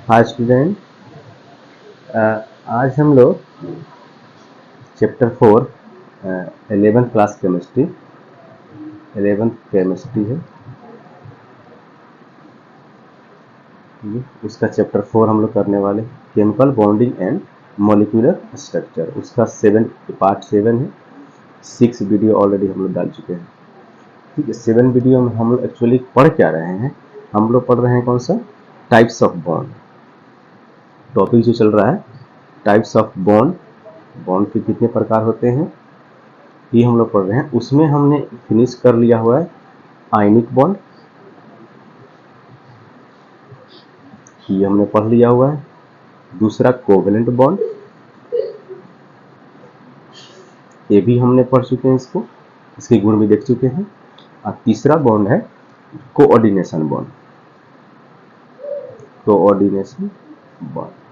Hi student, आज हम लोग chapter 4 11th class chemistry 11th chemistry है ये उसका चैप्टर 4 हम लोग करने वाले chemical bonding and molecular structure. उसका पार्ट 7 है। 6 वीडियो ऑलरेडी हम लोग डाल चुके हैं। ठीक है, 7 वीडियो में हम लोग एक्चुअली पढ़ क्या रहे हैं? हम लोग पढ़ रहे हैं कौन सा? Types of bond. टॉपिक जो चल रहा है टाइप्स ऑफ बॉन्ड, बॉन्ड के कितने प्रकार होते हैं ये हम लोग पढ़ रहे हैं। उसमें हमने फिनिश कर लिया हुआ है आयनिक बॉन्ड, ये हमने पढ़ लिया हुआ है। दूसरा कोवेलेंट बॉन्ड, ये भी हमने पढ़ चुके हैं, इसको इसके गुण भी देख चुके हैं। और तीसरा बॉन्ड है कोऑर्डिनेशन बॉन्ड। कोऑर्डिनेशन बॉन्ड,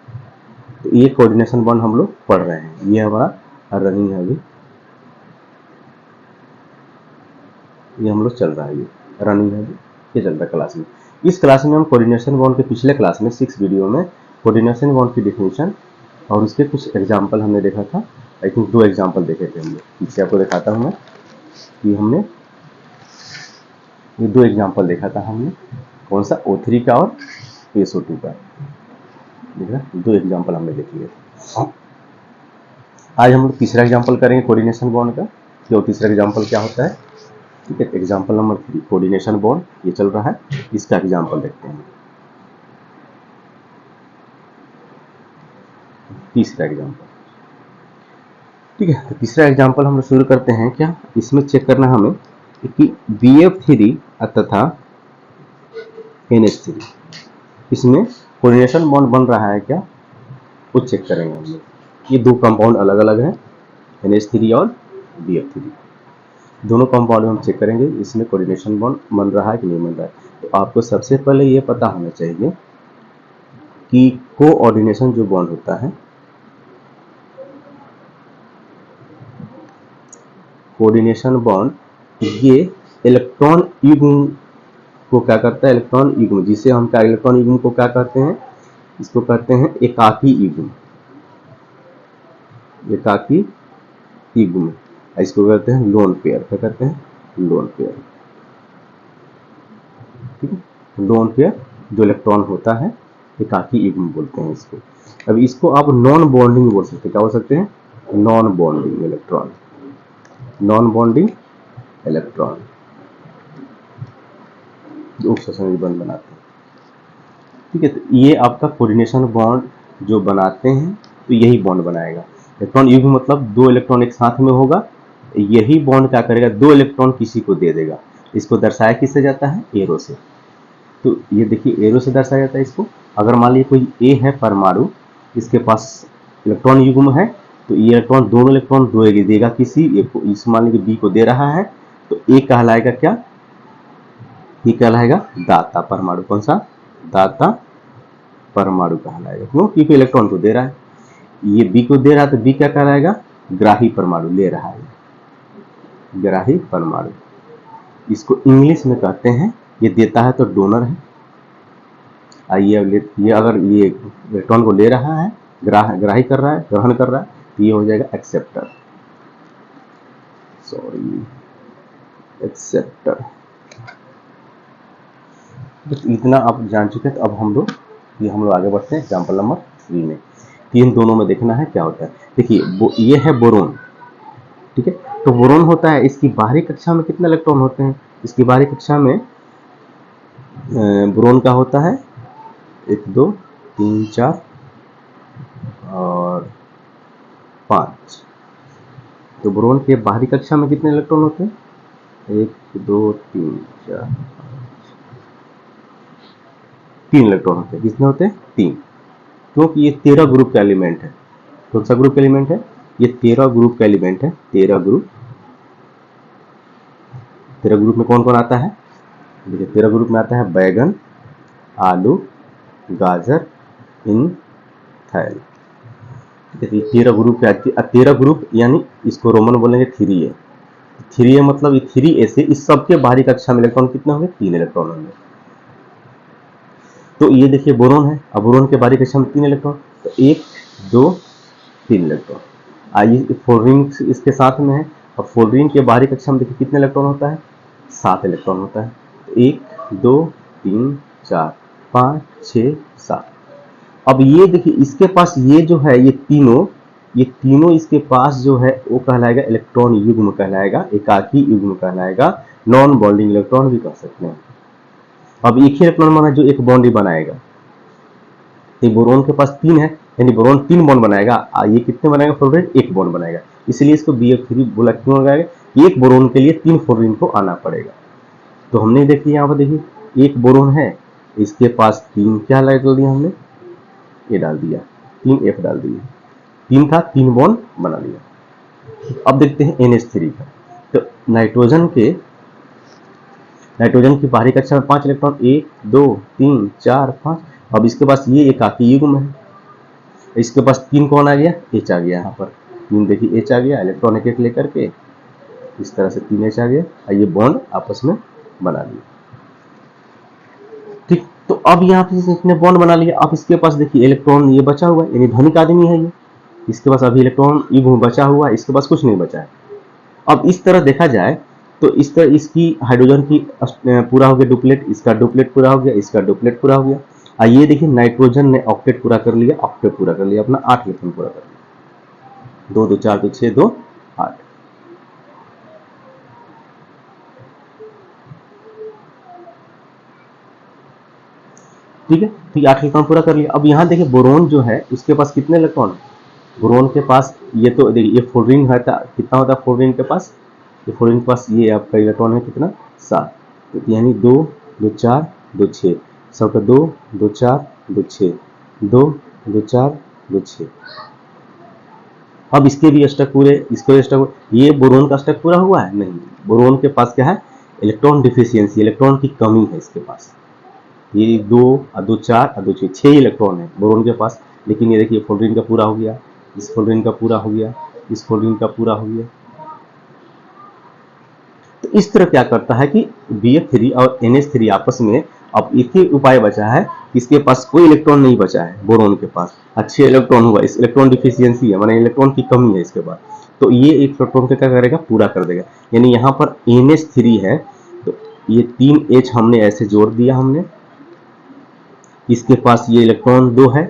तो ये कोऑर्डिनेशन बॉन्ड हम लोग पढ़ रहे हैं। ये हमारा रनिंग है, अभी ये हम लोग चल रहा है, ये रनिंग है, ये चल रहा है क्लास में। इस क्लास में हम कोऑर्डिनेशन बॉन्ड के पिछले क्लास में 6 वीडियो में कोऑर्डिनेशन बॉन्ड की डिफिनेशन और उसके कुछ एग्जाम्पल हमने देखा था। आई थिंक 2 एग्जाम्पल देखे थे हम लोग। पीछे आपको दिखाता हूँ मैं कि हमने ये 2 एग्जाम्पल देखा था हमने, कौन सा? O3 का और SO2 का। देख रहा, 2 एग्जाम्पल हमने देख लिए। आज हम लोग तीसरा एग्जाम्पल करेंगे कोऑर्डिनेशन बॉन्ड का। तो तीसरा एग्जाम्पल क्या होता है? ठीक है, एग्जाम्पल नंबर 3 कोऑर्डिनेशन बॉन्ड, ये चल रहा है। इसका एग्जाम्पल देखते हैं, तीसरा एग्जाम्पल। ठीक है, तो तीसरा एग्जाम्पल हम लोग शुरू करते हैं। क्या इसमें चेक करना हमें कि BF3 तथा NH3, इसमें कोऑर्डिनेशन बॉन्ड बन रहा है क्या, वो चेक करेंगे हम लोग। ये 2 कंपाउंड अलग अलग हैं, NH3 और BF3। दोनों कंपाउंड हम चेक करेंगे इसमें कोऑर्डिनेशन बॉन्ड बन रहा है कि नहीं बन रहा है। तो आपको सबसे पहले ये पता होना चाहिए कि कोऑर्डिनेशन जो बॉन्ड होता है, कोऑर्डिनेशन बॉन्ड, ये इलेक्ट्रॉन युग्म को क्या करता है? इलेक्ट्रॉन युग्म, जिसे हम क्या इलेक्ट्रॉन युग्म को क्या कहते हैं? इसको कहते हैं एकाकी युग्म। एकाकी युग्म, इसको कहते हैं लोन पेयर। क्या कहते हैं? Lone pair. ठीक है, लोन पेयर जो इलेक्ट्रॉन होता है, एकाकी युग्म बोलते हैं इसको। अब इसको आप नॉन बॉन्डिंग बोल सकते हैं। क्या बोल सकते हैं? Non bonding electron. Non bonding electron जो उपसंयोजन बंध बनाते हैं। ठीक है, तो ये आपका कोऑर्डिनेशन बॉन्ड जो बनाते हैं, तो यही बॉन्ड बनाएगा। इलेक्ट्रॉन युग्म मतलब 2 इलेक्ट्रॉन एक साथ में होगा, यही बॉन्ड क्या करेगा? 2 इलेक्ट्रॉन किसी को दे देगा। इसको दर्शाया किससे जाता है? एरो से। तो ये देखिए, एरो से दर्शाया जाता है इसको। अगर मान लीजिए कोई ए है परमाणु, इसके पास इलेक्ट्रॉन युग्म है, तो ये इलेक्ट्रॉन दोनों इलेक्ट्रॉन देगा किसी एक को। इस मान लीजिए बी को दे रहा है, तो ए कहलाएगा क्या? ये कहलाएगा दाता परमाणु। कौन सा? दाता परमाणु कहलाएगा। क्यों? क्योंकि इलेक्ट्रॉन को दे रहा है। ये बी को दे रहा है, तो बी क्या कहलाएगा? ग्राही परमाणु, ले रहा है, ग्राही परमाणु। इसको इंग्लिश में कहते हैं, ये देता है तो डोनर है। ये अगर ये इलेक्ट्रॉन को ले रहा है, ग्राही कर रहा है, ग्रहण कर रहा है, तो ये हो जाएगा एक्सेप्टर। Sorry, acceptor. इतना आप जान चुके हैं। तो अब हम लोग आगे बढ़ते हैं एग्जाम्पल नंबर 3 में। तीन दोनों में देखना है क्या होता है। देखिए, ये है बोरोन। ठीक है, तो बोरोन होता है, इसकी बाहरी कक्षा में कितने इलेक्ट्रॉन होते हैं? इसकी बाहरी कक्षा में बोरोन का होता है 1 2 3 4 और 5। तो बोरोन के बाहरी कक्षा में कितने इलेक्ट्रॉन होते हैं? 1 2 3 4 3 इलेक्ट्रॉन होते हैं। कितने होते हैं? 3, क्योंकि ये 13 ग्रुप का एलिमेंट है। कौन सा ग्रुप का एलिमेंट है? ये 13 ग्रुप का एलिमेंट है। 13 ग्रुप। 13 ग्रुप में कौन कौन आता है? देखिए, 13 ग्रुप में आता है बैगन, आलू, गाजर, थैल। ठीक है, 13 ग्रुप के 13 ग्रुप, यानी इसको रोमन बोलेंगे 3A। 3A मतलब 3A से इस सबके बाहरी कक्षा में इलेक्ट्रॉन कितने होंगे? 3 इलेक्ट्रॉन होंगे। तो ये देखिए बोरोन है, अब बोरोन के बारीक कक्षा में 3 इलेक्ट्रॉन, तो 1 2 3 इलेक्ट्रॉन। आइए फ्लोरीन इसके साथ में है, और फ्लोरीन के बाहरी कक्षा में देखिए कितने इलेक्ट्रॉन होता है, 7 इलेक्ट्रॉन होता है। 1 2 3 4 5 6 7। अब ये देखिए इसके पास ये जो है ये तीनों इसके पास जो है वो कहलाएगा इलेक्ट्रॉन युग्म कहलाएगा, एकाकी युग्म कहलाएगा, नॉन बॉन्डिंग इलेक्ट्रॉन भी कह सकते हैं। अब एक ही इलेक्ट्रॉन बना जो एक बॉन्ड ही बनाएगा, तो बोरोन के पास 3 है, यानी बोरोन 3 बॉन्ड बनाएगा, ये कितने बनाएगा फ्लोरीन, 1 बॉन्ड बनाएगा, इसलिए इसको BF3 बोला क्यों लगाएगा, एक बोरोन के लिए 3 फ्लोरीन को आना पड़ेगा। तो हमने देखिए यहाँ पर देखिए एक बोरोन है, इसके पास 3 क्या डाल दिया हमने, ये डाल दिया, 3F डाल दिया, 3 था 3 बॉन्ड बना लिया। अब देखते हैं NH3 का। तो नाइट्रोजन की बाहरी कक्षा में 5 इलेक्ट्रॉन, 1 2 3 4 5। अब इसके पास ये एकाकी युग्म है, इसके पास 3 कौन आ गया, H आ गया, यहाँ पर 3 देखिए H आ गया, इलेक्ट्रॉन एक एक लेकर के इस तरह से 3 H आ गया, और ये बॉन्ड आपस में बना लिया। ठीक, तो अब यहाँ पे इसने बॉन्ड बना लिया, अब इसके पास देखिए इलेक्ट्रॉन ये बचा हुआ है, यानी धनिक आदमी है ये, इसके पास अभी इलेक्ट्रॉन युग्म बचा हुआ है, इसके पास कुछ नहीं बचा है। अब इस तरह देखा जाए तो इस तरह इसकी हाइड्रोजन की पूरा हो गया डुप्लेट, इसका डुप्लेट पूरा हो गया, इसका डुप्लेट पूरा हो गया। ये देखिए नाइट्रोजन ने ऑक्टेट पूरा कर लिया, ऑक्टेट पूरा कर लिया, अपना 8 इलेक्ट्रॉन पूरा कर लिया, 2 2 4 2 6 2 8। ठीक है, तो ये 8 इलेक्ट्रॉन पूरा कर लिया। अब यहाँ देखिए बोरोन जो है उसके पास कितने इलेक्ट्रॉन है, बोरोन के पास ये तो देखिए ये फ्लोरीन है, कितना होता है फ्लोरीन के पास, ये फ्लोरीन के पास ये आपका इलेक्ट्रॉन है कितना, 7, तो यानी 2 2 4 2 6, सबका 2 2 4 2 6 2 2 4 2 6। अब इसके भी अष्टक पूरे, इसके अष्टक, ये बोरोन का अष्टक पूरा हुआ है नहीं, बोरोन के पास क्या है, इलेक्ट्रॉन डिफिशियंसी, इलेक्ट्रॉन की कमी है इसके पास। ये 2 2 4 2 6 6 इलेक्ट्रॉन है बोरोन के पास, लेकिन ये देखिए फ्लोरीन का पूरा हो गया, इस फ्लोरीन का पूरा हो गया, इस फ्लोरीन का पूरा हो गया। तो इस तरह क्या करता है कि BF3 और NH3 आपस में, अब एक ही उपाय बचा है, इसके पास कोई इलेक्ट्रॉन नहीं बचा है, बोरोन के पास अच्छे इलेक्ट्रॉन हुआ, इस इलेक्ट्रॉन डिफिशियंसी है, माने इलेक्ट्रॉन की कमी है इसके पास, तो ये एक इलेक्ट्रॉन का क्या करेगा, पूरा कर देगा। यानी यहाँ पर NH3 है, तो ये 3H हमने ऐसे जोड़ दिया हमने, इसके पास ये इलेक्ट्रॉन 2 है,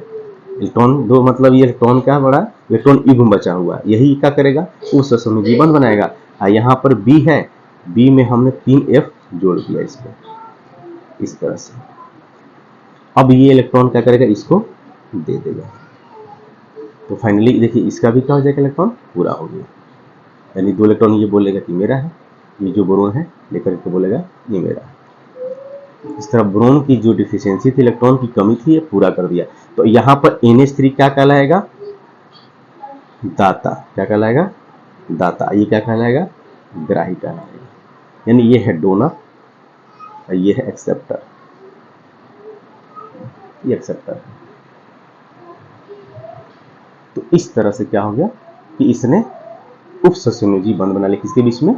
इलेक्ट्रॉन 2 मतलब ये इलेक्ट्रॉन क्या बड़ा, इलेक्ट्रॉन युग्म बचा हुआ है, यही क्या करेगा, उस समूह बंध बनाएगा। यहाँ पर B है, B में हमने 3F जोड़ दिया इसको इस तरह से। अब ये इलेक्ट्रॉन क्या करेगा, इसको दे देगा, तो फाइनली देखिए इसका भी क्या हो जाएगा, इलेक्ट्रॉन पूरा हो गया, यानी 2 इलेक्ट्रॉन ये बोलेगा कि मेरा है, ये जो बोरोन है लेकर के बोलेगा ये मेरा है। इस तरह बोरोन की जो डिफिशियंसी थी, इलेक्ट्रॉन की कमी थी, ये पूरा कर दिया। तो यहाँ पर NH3 क्या कहलाएगा, दाता, क्या कहलाएगा, दाता, ये क्या कहलाएगा, ग्राही कहलाएगा, यानी ये है डोनर और ये है एक्सेप्टर, ये एक्सेप्टर है। तो इस तरह से क्या हो गया कि इसने उपसंयोजी बंध बना लिया, किसके बीच में,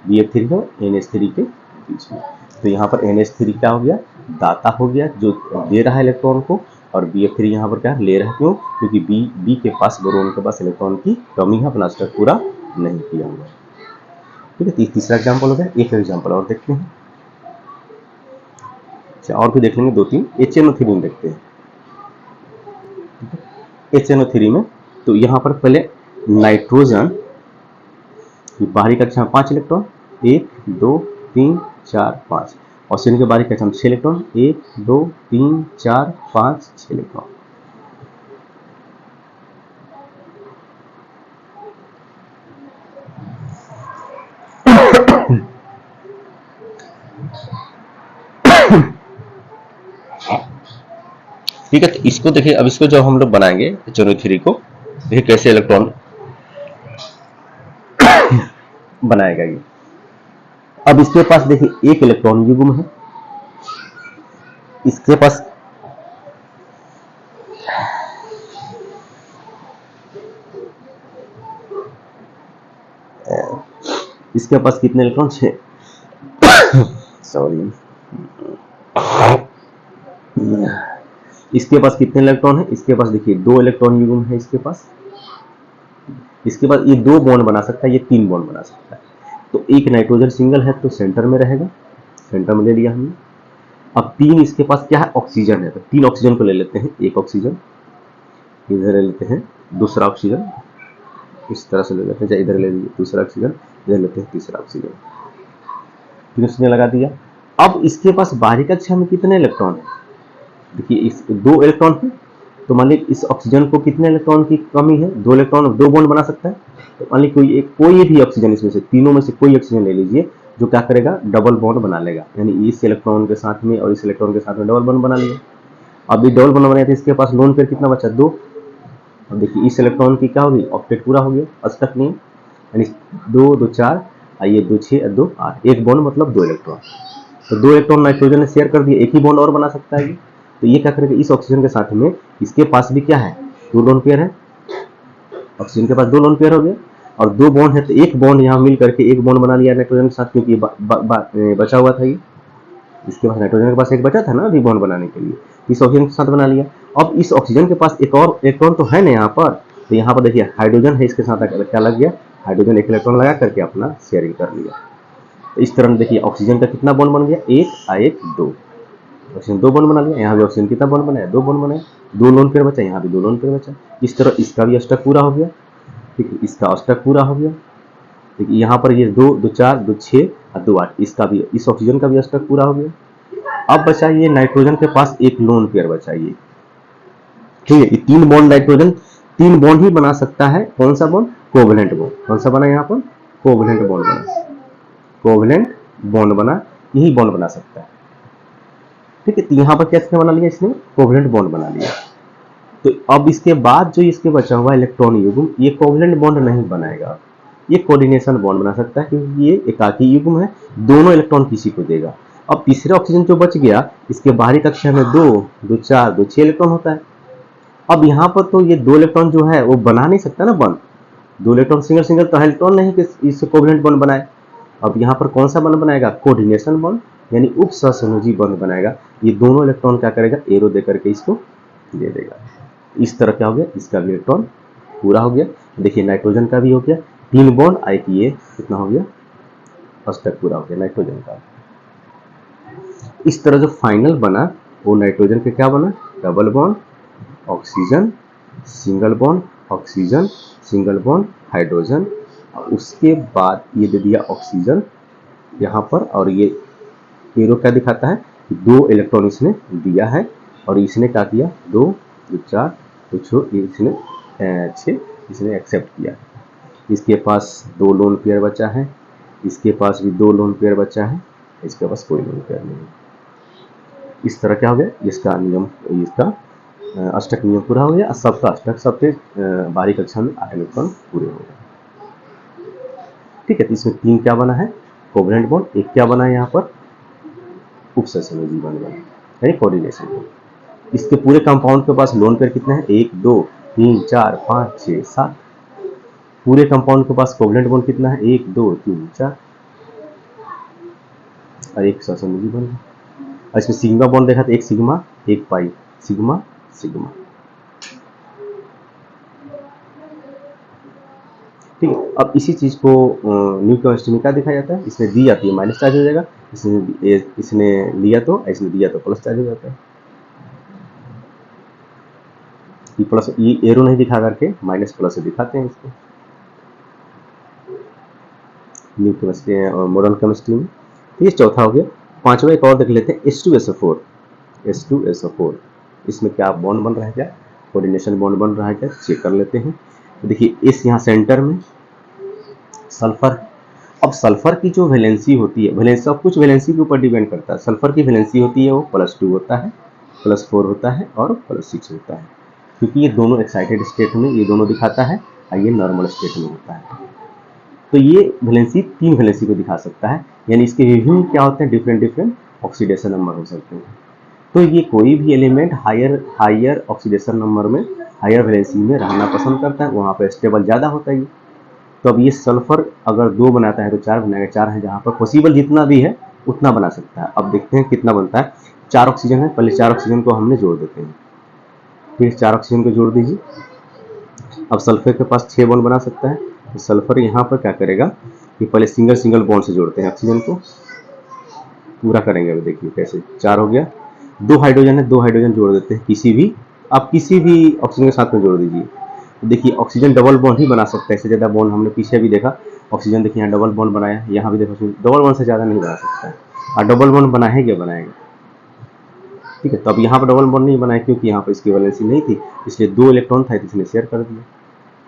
BF3 और NH3 के बीच में। तो यहाँ पर NH3 क्या हो गया, दाता हो गया, जो दे रहा है इलेक्ट्रॉन को, और BF3 यहाँ पर क्या ले रहा है, क्यों, क्योंकि B के पास, बोरोन के पास इलेक्ट्रॉन की कमी है, अपना स्ट्रक्चर पूरा नहीं किया हुआ। ठीक है, तीसरा एग्जाम्पल हो गया। एक एग्जाम्पल और देखते हैं, अच्छा और भी देख लेंगे 2-3। HNO3 में देखते हैं। HNO3 में तो यहाँ पर पहले नाइट्रोजन की बाहरी कक्षा में 5 इलेक्ट्रॉन, 1 2 3 4 5, ऑक्सीजन के बाहरी कक्षा में 6 इलेक्ट्रॉन, 1 2 3 4 5 6 इलेक्ट्रॉन। ठीक है, तो इसको देखिए, अब इसको जब हम लोग बनाएंगे HNO3 को, देखिए कैसे इलेक्ट्रॉन बनाएगा ये। अब इसके पास देखिए एक इलेक्ट्रॉन युग्म है, इसके पास कितने इलेक्ट्रॉन, 6, सॉरी इसके पास कितने इलेक्ट्रॉन है? इसके पास देखिए 2 इलेक्ट्रॉन युग्म है इसके पास। ये 2 बॉन्ड बना सकता है, ये 3 बॉन्ड बना सकता है। तो एक नाइट्रोजन सिंगल है तो सेंटर में रहेगा, सेंटर में ले लिया हमने। अब 3 इसके पास क्या है? ऑक्सीजन है, तो 3 ऑक्सीजन को ले लेते हैं। एक ऑक्सीजन इधर ले लेते हैं, दूसरा ऑक्सीजन इस तरह से ले लेते हैं, चाहे इधर ले लीजिए दूसरा ऑक्सीजन, इधर लेते हैं तीसरा ऑक्सीजन। फिर उसने लगा दिया। अब इसके पास बाहरी कक्षा में कितने इलेक्ट्रॉन है? देखिए इस 2 इलेक्ट्रॉन है, तो मान लीजिए इस ऑक्सीजन को कितने इलेक्ट्रॉन की कमी है? 2 इलेक्ट्रॉन, 2 बॉन्ड बना सकता है। तो मान लीजिए कोई भी ऑक्सीजन, इसमें से तीनों में से कोई ऑक्सीजन ले लीजिए, जो क्या करेगा? डबल बॉन्ड बना लेगा, यानी इस इलेक्ट्रॉन के साथ में और इस इलेक्ट्रॉन के साथ में डबल बॉन्ड बना लिया। अब ये डबल बॉन्ड बनाया तो इसके पास लोन पेयर कितना बचा? 2। अब देखिए इस इलेक्ट्रॉन की क्या होगी? ऑक्टेट पूरा हो गया, अष्टक नियम, यानी 2 2 4, ये 2 6 2 8, एक बॉन्ड मतलब 2 इलेक्ट्रॉन। तो 2 इलेक्ट्रॉन नाइट्रोजन ने शेयर कर दिए, एक ही बॉन्ड और बना सकता है ये। तो ये क्या करेगा? इस ऑक्सीजन के साथ में इसके पास भी क्या है? 2 लोन पेयर है। ऑक्सीजन के पास 2 लोन पेयर हो गया, और 2 बॉन्ड है तो एक बॉन्ड यहाँ मिल करके एक बॉन्ड बना लिया नाइट्रोजन के साथ, क्योंकि बचा हुआ था ये। इसके पास नाइट्रोजन के पास एक बचा था ना अभी बॉन्ड बनाने के लिए, इस ऑक्सीजन के साथ बना लिया। अब इस ऑक्सीजन के पास एक और इलेक्ट्रॉन तो है ना यहाँ पर, तो यहाँ पर देखिए हाइड्रोजन है, इसके साथ क्या लग गया? हाइड्रोजन एक इलेक्ट्रॉन लगा करके अपना शेयरिंग कर लिया। तो इस तरह देखिए ऑक्सीजन का कितना बॉन्ड बन गया? 1 2। ऑक्सीजन 2 बॉन्ड बना लिया। यहाँ भी ऑक्सीजन कितना बॉन्ड बनाया? 2 बॉन्ड बनाया, 2 लोन पेयर बचा, यहाँ भी 2 लोन पेयर बचा। इस तरह इसका भी अष्टक पूरा हो गया, ठीक है, इसका अष्टक पूरा हो गया। देखिए यहाँ पर ये 2 2 4 2 6 और 2 8, इसका भी, इस ऑक्सीजन का भी अष्टक पूरा हो गया। अब बचा ये नाइट्रोजन के पास एक लोन पेयर बचा ये, ठीक है। ये 3 बॉन्ड नाइट्रोजन 3 बॉन्ड ही बना सकता है। कौन सा बॉन्ड? Covalent bond. कौन सा बना यहाँ पर? कोवेलेंट बॉन्ड बना, कोवेलेंट बॉन्ड बना, यही बॉन्ड बना सकता है, ठीक है। तो यहाँ पर कैसे बना लिया इसने? कोवेलेंट बॉन्ड बना लिया। तो अब इसके बाद जो इसके बचा हुआ इलेक्ट्रॉन युग्म, ये कोवेलेंट बॉन्ड नहीं बनाएगा, ये कोऑर्डिनेशन बॉन्ड बना सकता है, क्योंकि ये एकाकी युग्म है, दोनों इलेक्ट्रॉन किसी को देगा। अब तीसरा ऑक्सीजन जो बच गया, इसके बाहरी कक्षा में 2 2 4 2 6 इलेक्ट्रॉन होता है। अब यहाँ पर तो ये 2 इलेक्ट्रॉन जो है वो बना नहीं सकता ना बॉन्ड, 2 इलेक्ट्रॉन सिंगल सिंगल तो इलेक्ट्रॉन नहीं कि इससे कोवेलेंट बॉन्ड बनाए। अब यहाँ पर कौन सा बॉन्ड बनाएगा? कोऑर्डिनेशन बॉन्ड, यानी उप सहसंयोजी बॉन्ड बनाएगा। ये दोनों इलेक्ट्रॉन क्या करेगा? एरो दे करके इसको दे देगा। इस तरह क्या हो गया? इसका भी इलेक्ट्रॉन पूरा हो गया। देखिए नाइट्रोजन का भी हो गया, 3 बॉन्ड आई कि ये कितना हो गया? अष्टक पूरा हो गया नाइट्रोजन का। इस तरह जो फाइनल बना वो नाइट्रोजन के क्या बना? Double bond oxygen, single bond oxygen, single bond hydrogen, और उसके बाद ये दे दिया ऑक्सीजन यहाँ पर, और ये एरो क्या दिखाता है? 2 इलेक्ट्रॉन इसने दिया है, और इसने क्या किया? 2 2 4 2 6 इसने 6 इसने एक्सेप्ट किया। इसके पास 2 लोन पेयर बचा है, इसके पास भी 2 लोन पेयर बचा है, इसके पास कोई लोन पेयर नहीं। इस तरह क्या हो गया? इसका नियम, इसका अष्टक नियम पूरा हो गया। सबका अष्टक सबके बाहरी कक्षा में 8 इलेक्ट्रॉन पूरे हो गए, ठीक है। तो इसमें 3 क्या बना है? Covalent bond. एक क्या बना है यहाँ पर? उपसहसंयोजी बॉन्ड बना, यानी कोऑर्डिनेशन बॉन्ड। इसके पूरे कंपाउंड के पास लोन पेयर कितने हैं? 1 2 3 4 5 6 7। पूरे कंपाउंड के पास कोवेलेंट बॉन्ड कितना है? 1 2 3 4, और एक सहसंयोजी बॉन्ड है। और इसमें सिग्मा बॉन्ड देखा तो 1 सिग्मा 1 पाई, सिग्मा सिग्मा, ठीक है। अब इसी चीज को न्यू केमिस्ट्री में क्या दिखाया जाता है? इसमें दी जाती है माइनस चार्ज हो जाएगा, इसने लिया तो, इसने दिया तो प्लस चार्ज हो जाता है। ये प्लस, ये एरो नहीं दिखा करके माइनस प्लस से दिखाते हैं इसको न्यू केमिस्ट्री और मॉडर्न केमिस्ट्री में। ये चौथा हो गया। पांचवा एक और देख लेते हैं, H2SO4। H2SO4 इसमें क्या बॉन्ड बन रहा है? क्या कोऑर्डिनेशन बॉन्ड बन रहा है? क्या चेक कर लेते हैं। तो देखिए इस यहाँ सेंटर में सल्फर। अब सल्फर की जो वैलेंसी होती है, वैलेंसी अब कुछ वैलेंसी के ऊपर डिपेंड करता है। सल्फर की वैलेंसी होती है वो +2 होता है, +4 होता है और +6 होता है, क्योंकि ये दोनों एक्साइटेड स्टेट में ये दोनों दिखाता है और ये नॉर्मल स्टेट में होता है। तो ये वैलेंसी 3 वैलेंसी को दिखा सकता है, यानी इसके विभिन्न क्या होते हैं? डिफरेंट ऑक्सीडेशन नंबर हो सकते हैं। तो ये कोई भी एलिमेंट हायर ऑक्सीडेशन नंबर में, हायर वैलेंसी में रहना पसंद करता है, वहाँ पर स्टेबल ज़्यादा होता है ये। तो अब ये सल्फर अगर 2 बनाता है तो 4 बनाएगा, 4 है जहाँ पर पॉसिबल जितना भी है उतना बना सकता है। अब देखते हैं कितना बनता है। 4 ऑक्सीजन है, पहले 4 ऑक्सीजन को हमने जोड़ देते हैं। फिर 4 ऑक्सीजन को जोड़ दीजिए। अब सल्फर के पास 6 बॉन्ड बना सकता है, तो सल्फर यहाँ पर क्या करेगा कि पहले सिंगल सिंगल बॉन्ड से जोड़ते हैं ऑक्सीजन को, पूरा करेंगे। अभी देखिए कैसे, 4 हो गया, 2 हाइड्रोजन है, 2 हाइड्रोजन जोड़ देते हैं, किसी भी आप किसी भी ऑक्सीजन के साथ में जोड़ दीजिए। तो देखिए ऑक्सीजन डबल बॉन्ड ही बना सकता है, इससे ज़्यादा बॉन्ड हमने पीछे भी देखा, ऑक्सीजन देखिए यहाँ डबल बॉन्ड बनाया, यहाँ भी देखो डबल बॉन्ड से ज़्यादा नहीं बना सकता है, और डबल बॉन्ड बनाएगा बनाएगा, ठीक है। तो अब यहाँ पर डबल बॉन्ड नहीं बनाया क्योंकि यहाँ पर इसकी वैलेंसी नहीं थी, इसलिए 2 इलेक्ट्रॉन था तो इसने शेयर कर दिया,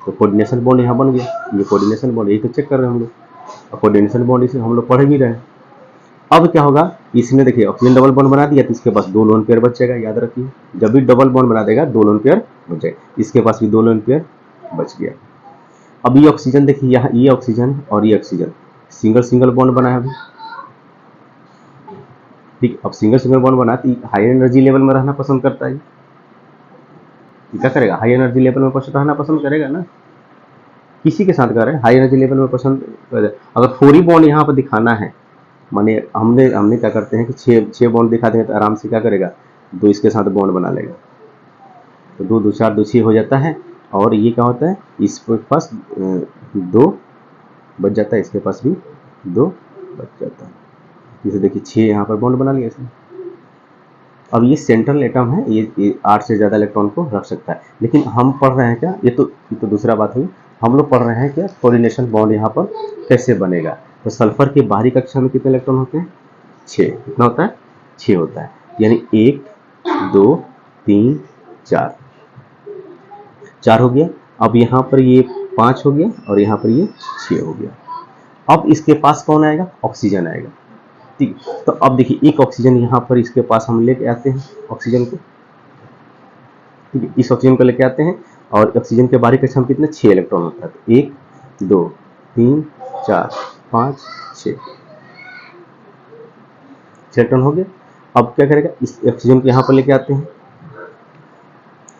तो कोऑर्डिनेशन बॉन्ड यहाँ बन गया। ये कोऑर्डिनेशन बॉन्ड, यही तो चेक कर रहे हैं हम लोग, और कोऑर्डिनेशन बॉन्ड इसे हम लोग पढ़ भी रहे हैं। अब क्या होगा, इसने देखिए ऑक्सीजन डबल बॉन्ड बना दिया तो इसके पास 2 लोन पेयर बचेगा, याद रखिए जब भी डबल बॉन्ड बना देगा 2 लोन पेयर बच जाएगा, इसके पास भी 2 लोन पेयर बच गया। अब ये ऑक्सीजन देखिए, यहाँ ये ऑक्सीजन और ये ऑक्सीजन सिंगल सिंगल बॉन्ड बना है अभी, ठीक। अब सिंगल सिंगल बॉन्ड बना तो हाई एनर्जी लेवल में रहना पसंद करता है, क्या करेगा, हाई एनर्जी लेवल में रहना पसंद करेगा ना, किसी के साथ कर रहे हैं हाई एनर्जी लेवल में पसंद करेगा। अगर 4 ही बॉन्ड यहाँ पर दिखाना है, माने हमने क्या करते हैं कि 6 बॉन्ड दिखा देंगे तो आराम से क्या करेगा, 2 इसके साथ बॉन्ड बना लेगा, तो 2 2 4 2 6 हो जाता है। और ये क्या होता है, इसके पास 2 बच जाता है, इसके पास भी 2 बच जाता है, जैसे देखिए 6 यहाँ पर बॉन्ड बना लिया इसने। अब ये सेंट्रल एटम है, ये 8 से ज़्यादा इलेक्ट्रॉन को रख सकता है, लेकिन हम पढ़ रहे हैं क्या, ये तो दूसरा बात हुई, हम लोग पढ़ रहे हैं क्या कोऑर्डिनेशन बॉन्ड यहाँ पर कैसे बनेगा। तो सल्फर की बाहरी कक्षा में कितने इलेक्ट्रॉन होते हैं, 6, कितना होता है, 6 होता है, यानी 1 2 3 4 हो गया। अब यहाँ पर ये 5 हो गया और यहाँ पर ये 6 हो गया। अब इसके पास कौन आएगा, ऑक्सीजन आएगा, ठीक। तो अब देखिए एक ऑक्सीजन यहाँ पर इसके पास हम लेके आते हैं ऑक्सीजन को, ठीक है, इस ऑक्सीजन को लेके आते हैं, और ऑक्सीजन के बाहरी कक्षा में कितने 6 इलेक्ट्रॉन होता है, तो 1 2 3 4 5 6 इलेक्ट्रॉन हो गया। अब क्या करेगा, इस ऑक्सीजन को यहाँ पर लेके आते हैं,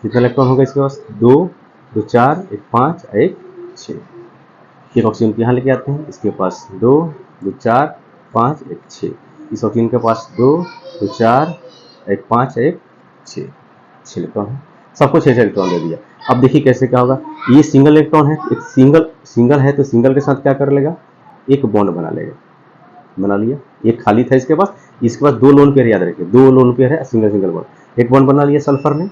कितना इलेक्ट्रॉन होगा इसके पास, 2 2 4 1 5 1 6, एक ऑक्सीजन को यहाँ लेके आते हैं, इसके पास 2 2 4 5 1 6, इस ऑक्सीजन के पास 2 2 4 1 5 1 6 इलेक्ट्रॉन है, सबको 6 इलेक्ट्रॉन दे दिया। अब देखिए कैसे क्या होगा, ये सिंगल इलेक्ट्रॉन है, एक सिंगल है तो सिंगल के साथ क्या कर लेगा, एक बॉन्ड बना लेगा, बना लिया, एक खाली था इसके पास 2 लोन पेयर, याद रखिए 2 लोन पेयर है, सिंगल सिंगल बॉन्ड, एक बॉन्ड बना लिया सल्फर ने,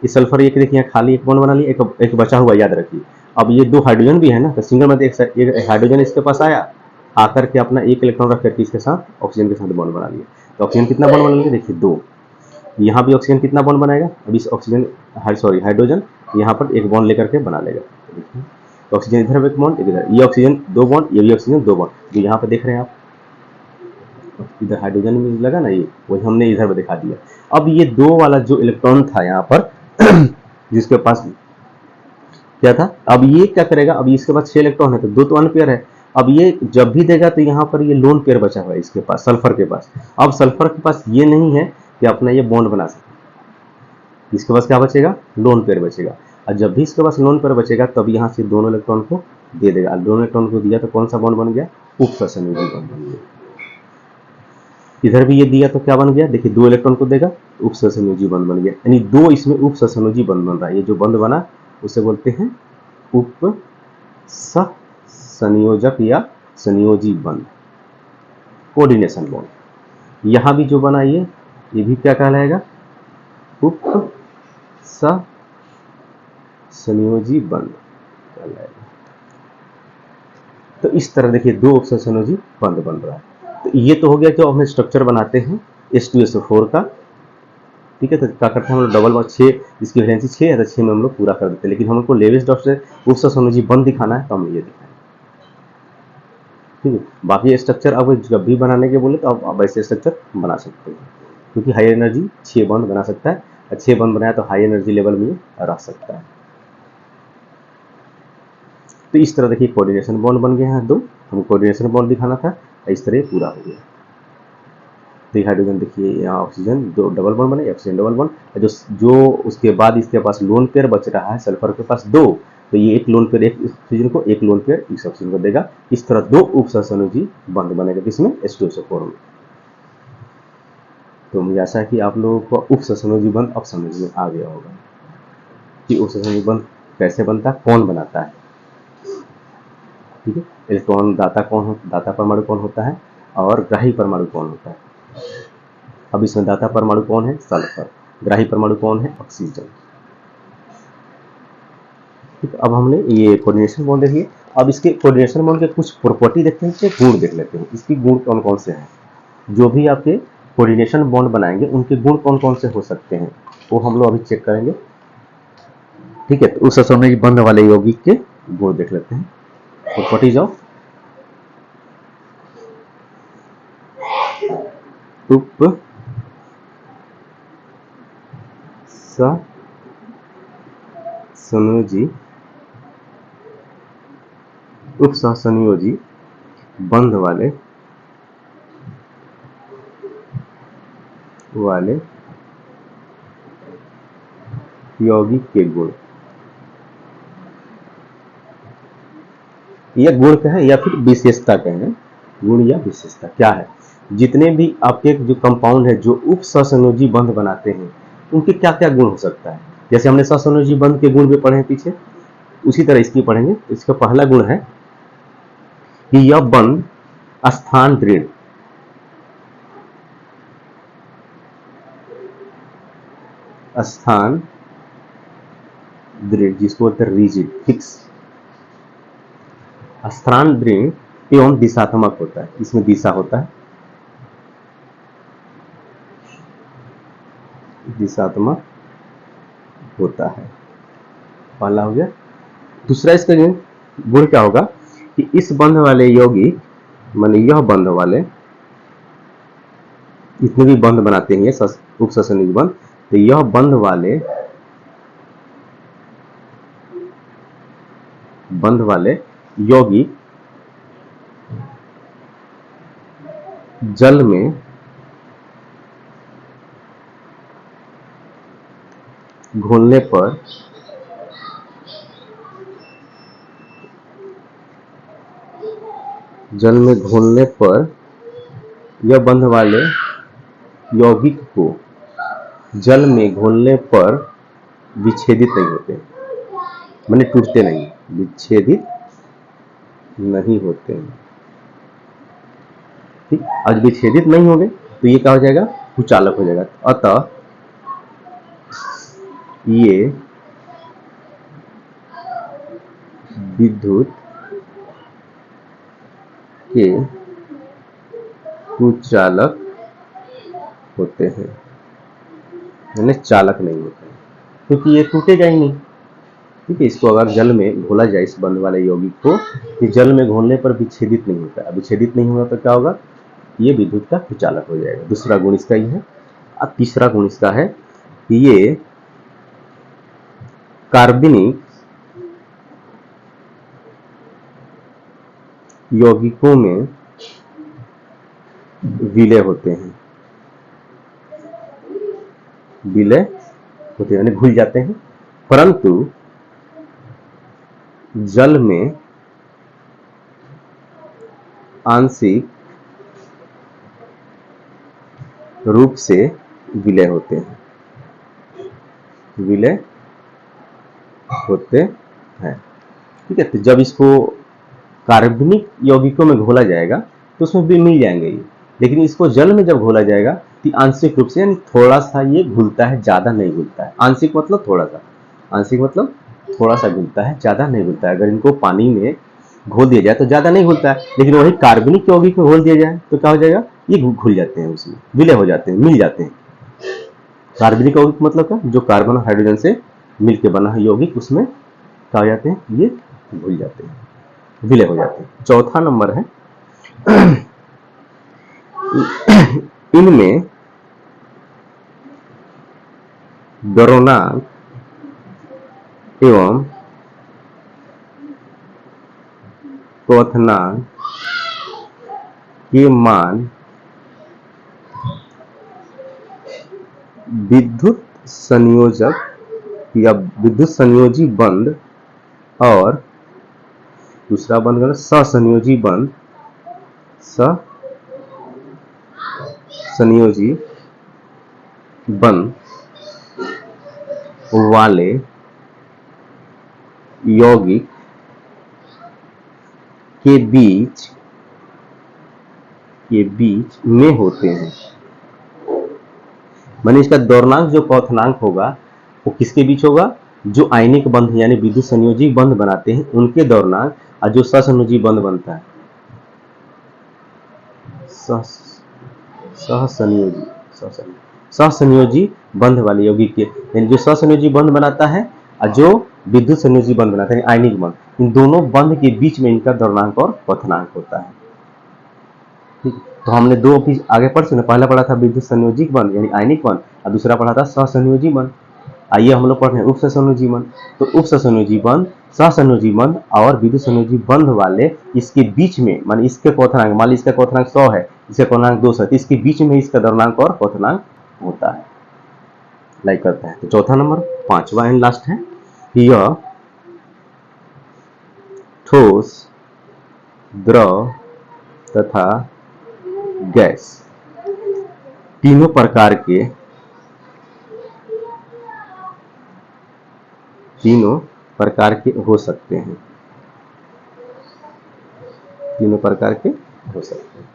इस सल्फर एक देखिए यहाँ खाली एक बॉन्ड बना लिया, एक बचा हुआ, याद रखिए। अब ये 2 हाइड्रोजन भी है ना, तो सिंगल में एक हाइड्रोजन इसके पास आया, आकर के अपना एक इलेक्ट्रॉन रख करके इसके साथ ऑक्सीजन के साथ बॉन्ड बना लिया, तो ऑक्सीजन कितना बॉन्ड बना लिया, देखिए 2, यहाँ भी ऑक्सीजन कितना बॉन्ड बनाएगा, अब इस ऑक्सीजन हाइड्रोजन यहाँ पर एक बॉन्ड लेकर के बना लेगा, तो ऑक्सीजन इधर एक बॉन्ड, इधर ये ऑक्सीजन 2 बॉन्ड, ये भी ऑक्सीजन 2 बॉन्ड, जो यहाँ पे देख रहे हैं आप, इधर हाइड्रोजन में लगा ना, ये वही हमने इधर पे दिखा दिया। अब ये 2 वाला जो इलेक्ट्रॉन था यहाँ पर जिसके पास क्या था, अब ये क्या करेगा, अब इसके पास 6 इलेक्ट्रॉन है तो 2 तो अनपेयर है, अब ये जब भी देगा तो यहाँ पर ये लोन पेयर बचा हुआ है इसके पास, सल्फर के पास। अब सल्फर के पास ये नहीं है कि अपना ये बॉन्ड बना सके, इसके पास क्या बचेगा, लोन पेयर बचेगा, और जब भी इसके पास लोन पेयर बचेगा तब यहाँ से दोनों इलेक्ट्रॉन को दे देगा, दोनों इलेक्ट्रॉन को दिया तो कौन सा बॉन्ड बन गया, उपसंयोजी बॉन्ड बन गया। इधर भी ये दिया तो क्या बन गया, देखिए 2 इलेक्ट्रॉन को देगा, उपसंयोजी बंध बन गया, यानी 2 इसमें उपसंयोजी बंध बन रहा है, ये जो बंध बना उसे बोलते हैं उपसंयोजक या संयोजी बंध, कोऑर्डिनेशन बॉन्ड। यहां भी जो बना ये भी क्या कहलाएगा, उपसंयोजी बंध कहलाएगा। तो इस तरह देखिए 2 उपसंयोजी बंध बन रहा है। तो ये तो हो गया जो हम स्ट्रक्चर बनाते हैं H2SO4 का, ठीक है। तो क्या करते हैं हम लोग डबल बॉन्ड 6, इसकी वैलेंसी 6 है तो 6 में हम लोग पूरा कर देते हैं, लेकिन हमको लेविस डॉट से उपसंयोजी बंध दिखाना है तो हम ये दिखाएं, ठीक है। बाकी स्ट्रक्चर अब जब भी बनाने के बोले तो आप ऐसे स्ट्रक्चर बना सकते हैं, क्योंकि हाई एनर्जी 6 बॉन्ड बना सकता है, 6 बॉन्ड बनाया तो हाई एनर्जी लेवल में रह सकता है। तो इस तरह देखिए कोऑर्डिनेशन बॉन्ड बन गए हैं 2, हम कोऑर्डिनेशन बॉन्ड दिखाना था, इस तरह पूरा हो गया। तो हाइड्रोजन देखिए यहाँ ऑक्सीजन 2 डबल बॉन्ड बने, ऑक्सीजन डबल बॉन्ड, जो उसके बाद इसके पास लोन पेयर बच रहा है, सल्फर के पास 2, तो ये एक लोन पेयर एक ऑक्सीजन को, एक लोन पेयर इस ऑक्सीजन को देगा, इस तरह 2 उपसंयोजी बंध बनेगा किसमें, H2SO4 में। तो मुझे आशा है कि आप लोगों को उपसंयोजी बंध अब समझ में आ गया होगा। कि उप सहसंयोजी बंध कैसे बनता है, कौन बनाता है। ठीक है, इलेक्ट्रॉन दाता परमाणु कौन होता है और ग्राही परमाणु कौन होता है। अब इसमें दाता परमाणु कौन है, सल्फर। ग्राही परमाणु कौन है, ऑक्सीजन। ठीक, अब हमने ये कोऑर्डिनेशन बॉन्ड देखिए। अब इसके कोऑर्डिनेशन बॉन्ड के कुछ प्रॉपर्टी देखते हैं, गुण देख लेते हैं। इसकी गुण कौन कौन से हैं, जो भी आपके कोऑर्डिनेशन बॉन्ड बनाएंगे उनके गुण कौन कौन से हो सकते हैं, वो हम लोग अभी चेक करेंगे। ठीक है, तो उस समय बंध वाले यौगिक के गुण देख लेते हैं। प्रॉपर्टी जाओ, उप सहसंयोजी बंध वाले यौगिक के गुण, या गुण कहें या फिर विशेषता कहें, गुण या विशेषता क्या है। जितने भी आपके जो कंपाउंड है जो उप सहसंयोजी बंध बनाते हैं उनके क्या क्या गुण हो सकता है। जैसे हमने सहसंयोजी बंध के गुण भी पढ़े हैं पीछे, उसी तरह इसकी पढ़ेंगे। इसका पहला गुण है कि यह बंध स्थान दृढ़, स्थान दृढ़ जिसको बोलते हैं रिजिड, फिक्स, स्थान दृढ़ एवं दिशात्मक होता है। इसमें दिशा होता है, दिशात्मक होता है, पहला हो गया। दूसरा इसका गुण क्या होगा कि इस बंध वाले यौगिक, माने यह बंध वाले जितने भी बंध बनाते हैं उप सहसंयोजी बंध, तो यह बंध वाले यौगिक जल में घुलने पर यह बंध वाले यौगिक को जल में घोलने पर विच्छेदित नहीं होते, माने टूटते नहीं, विच्छेदित नहीं होते। ठीक, आज विच्छेदित नहीं होंगे तो ये क्या हो जाएगा, कुचालक हो जाएगा। अतः ये विद्युत के कुचालक होते हैं, यानी चालक नहीं होते हैं, क्योंकि ये टूटेगा ही नहीं। ठीक है, इसको अगर जल में घोला जाए, इस बंध वाले यौगिक को, कि जल में घोलने पर विच्छेदित नहीं होता। विच्छेदित नहीं होगा तो क्या होगा, ये विद्युत का कुचालक हो जाएगा। दूसरा गुण इसका ही है। अब तीसरा गुण इसका है कि ये कार्बनिक यौगिकों में विलय होते हैं, यानी घुल जाते हैं, परंतु जल में आंशिक रूप से विलय होते हैं, ठीक है। तो जब इसको कार्बनिक यौगिकों में घोला जाएगा तो उसमें भी मिल जाएंगे ये, लेकिन इसको जल में जब घोला जाएगा तो आंशिक रूप से, यानी थोड़ा सा ये घुलता है, ज्यादा नहीं घुलता है। आंशिक मतलब थोड़ा सा, थोड़ा सा घुलता है, ज्यादा नहीं घुलता है। अगर इनको पानी में घोल दिया जाए तो ज्यादा नहीं घुलता है, लेकिन वही कार्बनिक यौगिक में घोल दिया जाए तो क्या हो जाएगा, ये घुल जाते हैं, उसमें विलय हो जाते हैं, मिल जाते हैं। कार्बनिक यौगिक मतलब क्या, जो कार्बन और हाइड्रोजन से मिलकर बना है यौगिक, उसमें क्या हो जाते हैं, ये घुल जाते हैं, विलय हो जाते हैं। चौथा नंबर है इनमें द्रव्यमान एवं क्वथनांक के मान विद्युत संयोजक या विद्युत संयोजी बंध और दूसरा बंध सहसंयोजी बंध वाले यौगिक के बीच में होते हैं। माने इसका द्वरणांक जो क्वथनांक होगा वो किसके बीच होगा? जो आयनिक बंध यानी विद्युत संयोजी बंध बनाते हैं उनके द्वरणांक, और जो सहसंयोजी बंध बनता है सहसंयोजी बंध वाले यौगिक के, यानी जो सहसंयोजी बंध बनाता है और जो विद्युत संयोजी बंध बनाता है आयनिक बंध, इन दोनों बंध के बीच में इनका द्रव्यमाप और क्वथनांक होता है। ठीक, तो हमने दो आगे पढ़ चुके, पहला पढ़ा था विद्युत संयोजी बंध यानी आयनिक बंध और दूसरा पढ़ा था सहसंयोजी बंध। आइए हम लोग पढ़ रहे हैं उप सहसंयोजी बंध। तो उप सहसंयोजी बंध, सहसंयोजी बंध और विद्युत संयोजी बंध वाले इसके बीच में, मान इसके क्वथनांक, मान लीजिए इसका क्वथनांक 100 है, इसका क्वथनांक 200 है, तो इसके बीच में इसका द्रव्यमाप और क्वथनांक होता है, लाइक करता है। तो चौथा नंबर, पांचवा एंड लास्ट है, यह ठोस, द्रव तथा गैस तीनों प्रकार के हो सकते हैं। तीनों प्रकार के हो सकते हैं।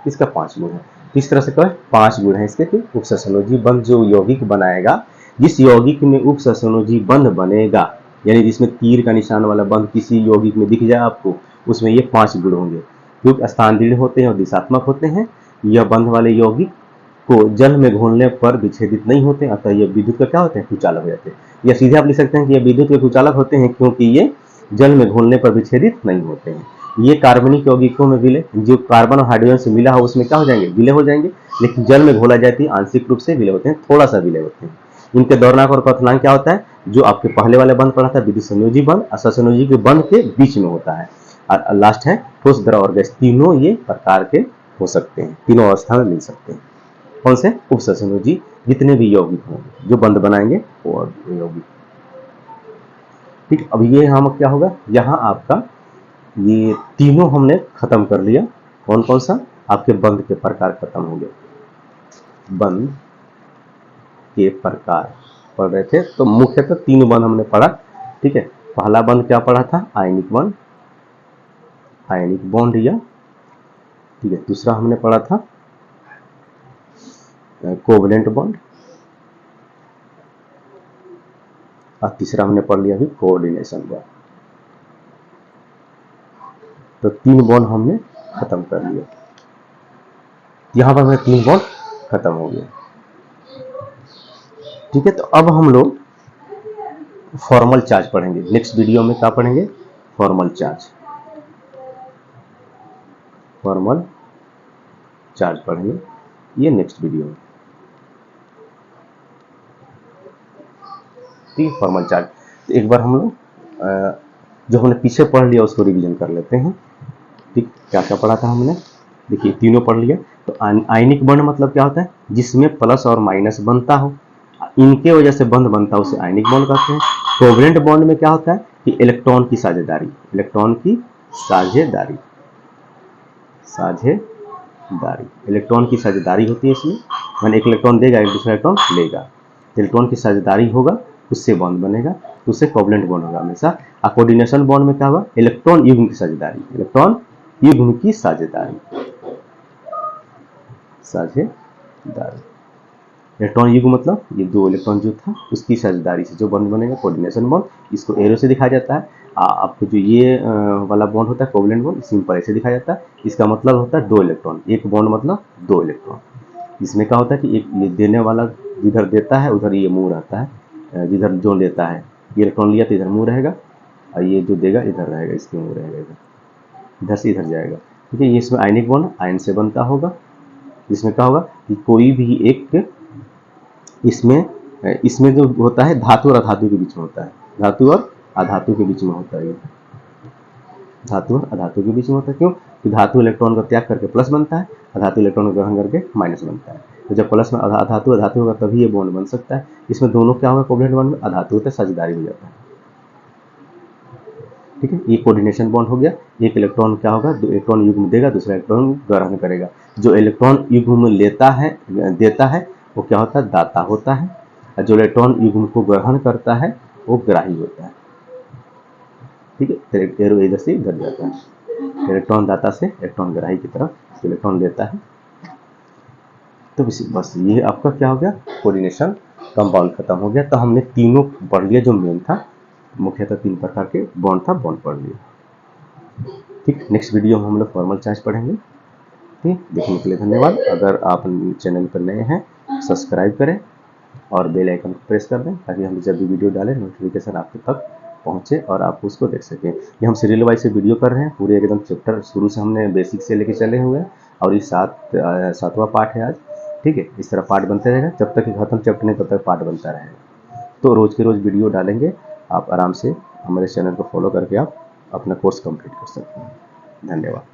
इसका 5 गुण है। इस तरह से कहें 5 गुण है इसके कि उपसहसंयोजी बंध जो यौगिक बनाएगा, जिस यौगिक में उपसहसंयोजी बंध बनेगा, यानी जिसमें तीर का निशान वाला बंध किसी यौगिक में दिख जाए आपको, उसमें ये 5 गुण होंगे। क्योंकि स्थानदृढ़ होते हैं और दिशात्मक होते हैं। यह बंध वाले यौगिक को जल में घोलने पर विच्छेदित नहीं होते, अतः यह विद्युत का क्या होते हैं? कुचालक हो जाते हैं। या सीधे आप लिख सकते हैं कि यह विद्युत के कुचालक होते हैं क्योंकि ये जल में घोलने पर विच्छेदित नहीं होते हैं। ये कार्बनिक यौगिकों में विलय, जो कार्बन और हाइड्रोजन से मिला हो उसमें क्या हो जाएंगे? विलय हो जाएंगे। लेकिन जल में घोला जाती है आंशिक रूप से विलय होते हैं, थोड़ा सा विलय होते हैं। इनके द्रव्यमाप और क्वथनांक क्या होता है? जो आपके पहले वाले बंध पढ़ा था विद्युत संयोजी बंध और सहसंयोजी के बंध के बीच में होता है। और लास्ट है ठोस, द्रव और गैस, तीनों ये प्रकार के हो सकते हैं, तीनों अवस्था में मिल सकते हैं। कौन से? उपसहसंयोजी जितने भी यौगिक हों जो बंध बनाएंगे वो यौगिक। ठीक, अब ये हम क्या होगा, यहाँ आपका ये तीनों हमने खत्म कर लिया। कौन कौन सा? आपके बंध के प्रकार खत्म हो गए। बंध के प्रकार पढ़ रहे थे तो मुख्यतः तीन बंध हमने पढ़ा। ठीक है, पहला बंध क्या पढ़ा था? आयनिक बंध, आयनिक बॉन्ड या, ठीक है। दूसरा हमने पढ़ा था कोवलेंट बॉन्ड, और तीसरा हमने पढ़ लिया अभी कोऑर्डिनेशन बॉन्ड। तो 3 बॉन्ड हमने खत्म कर लिया। यहां पर हमें 3 बॉन्ड खत्म हो गया। ठीक है, तो अब हम लोग फॉर्मल चार्ज पढ़ेंगे। नेक्स्ट वीडियो में क्या पढ़ेंगे? फॉर्मल चार्ज, फॉर्मल चार्ज पढ़ेंगे ये नेक्स्ट वीडियो में। ठीक है, फॉर्मल चार्ज। तो एक बार हम लोग जो हमने पीछे पढ़ लिया उसको रिवीजन कर लेते हैं। ठीक, क्या क्या पढ़ा था हमने? देखिए तीनों पढ़ लिया। तो आयनिक बॉन्ड मतलब क्या होता है? जिसमें प्लस और माइनस बनता हो, इनके वजह से बंध बनता है, उसे आयनिक बॉन्ड कहते हैं। कोवलेंट बॉन्ड में क्या होता है कि इलेक्ट्रॉन की साझेदारी, इलेक्ट्रॉन की साझेदारी, इलेक्ट्रॉन की साझेदारी होती है इसमें। मैंने एक इलेक्ट्रॉन देगा, एक दूसरा इलेक्ट्रॉन लेगा, इलेक्ट्रॉन की साझेदारी होगा, उससे बॉन्ड बनेगा, तो उससे कोवलेंट बॉन्ड होगा हमेशा। कोऑर्डिनेशन बॉन्ड में क्या होगा? इलेक्ट्रॉन युग्म की साझेदारी, इलेक्ट्रॉन युग्म की साझेदारी, इलेक्ट्रॉन युग्म मतलब ये 2 इलेक्ट्रॉन जो था उसकी साझेदारी से जो बॉन्ड बनेगा, कोऑर्डिनेशन बॉन्ड। इसको एरो से दिखाया जाता है। आपको जो ये वाला बॉन्ड होता है कोवलेंट बॉन्ड, सिंपल ऐसे दिखाया जाता है। इसका मतलब होता है 2 इलेक्ट्रॉन, एक बॉन्ड मतलब 2 इलेक्ट्रॉन। इसमें क्या होता है कि एक ये देने वाला जिधर देता है उधर ये मुंह रहता है, जिधर जो लेता है ये इलेक्ट्रॉन लिया तो इधर मुंह रहेगा, और ये जो देगा इधर रहेगा, इसके मुंह रहेगा, इधर से इधर जाएगा। ठीक है, ये इसमें आयनिक बॉन्ड आयन से बनता होगा। जिसमें क्या होगा कि कोई भी एक इसमें जो होता है धातु और अधातु के बीच में होता है, धातु और अधातु के बीच में होता है, धातु और अधातु के बीच में होता है। क्यों? कि धातु इलेक्ट्रॉन का त्याग करके प्लस बनता है, अधातु इलेक्ट्रॉन का ग्रहण करके माइनस बनता है। तो जब प्लस में अधातु अधातु होगा तभी ये बॉन्ड बन सकता है। इसमें दोनों क्या होगा? कोवलेंट बॉन्ड में अधातु होता है, साझेदारी हो जाता है। ठीक है, ये कोऑर्डिनेशन बॉन्ड हो गया। एक इलेक्ट्रॉन क्या होगा? 2 इलेक्ट्रॉन युग्म देगा, दूसरा इलेक्ट्रॉन ग्रहण करेगा। जो इलेक्ट्रॉन युग्म लेता है, देता है, वो क्या होता है? दाता होता है। और जो इलेक्ट्रॉन युग्म को ग्रहण करता है वो ग्राही होता है। ठीक है, फिर एरो इधर से इधर जाता है, इलेक्ट्रॉन दाता से इलेक्ट्रॉन ग्राही की तरफ इलेक्ट्रॉन लेता है। तो बस ये आपका क्या हो गया, कोऑर्डिनेशन कंपाउंड खत्म हो गया। तो हमने तीनों पढ़ लिया जो मेन था, मुख्यतः 3 प्रकार के बॉन्ड था, बॉन्ड पढ़ लिया। ठीक, नेक्स्ट वीडियो में हम लोग फॉर्मल चार्ज पढ़ेंगे। ठीक, देखने के लिए धन्यवाद। अगर आप चैनल पर नए हैं सब्सक्राइब करें और बेल आइकन को प्रेस कर दें ताकि हम जब भी वीडियो डालें नोटिफिकेशन आपके तक पहुंचे और आप उसको देख सकें। ये हम सीरियल वाइज से वीडियो कर रहे हैं, पूरे एकदम चैप्टर शुरू से हमने बेसिक से लेके चले हुए हैं और ये 7वां पार्ट है आज। ठीक है, इस तरह पार्ट बनते रहेगा जब तक खत्म चैप्टर नहीं तब तक पार्ट बनता रहेगा। तो रोज़ के रोज़ वीडियो डालेंगे, आप आराम से हमारे चैनल को फॉलो करके आप अपना कोर्स कंप्लीट कर सकते हैं। धन्यवाद।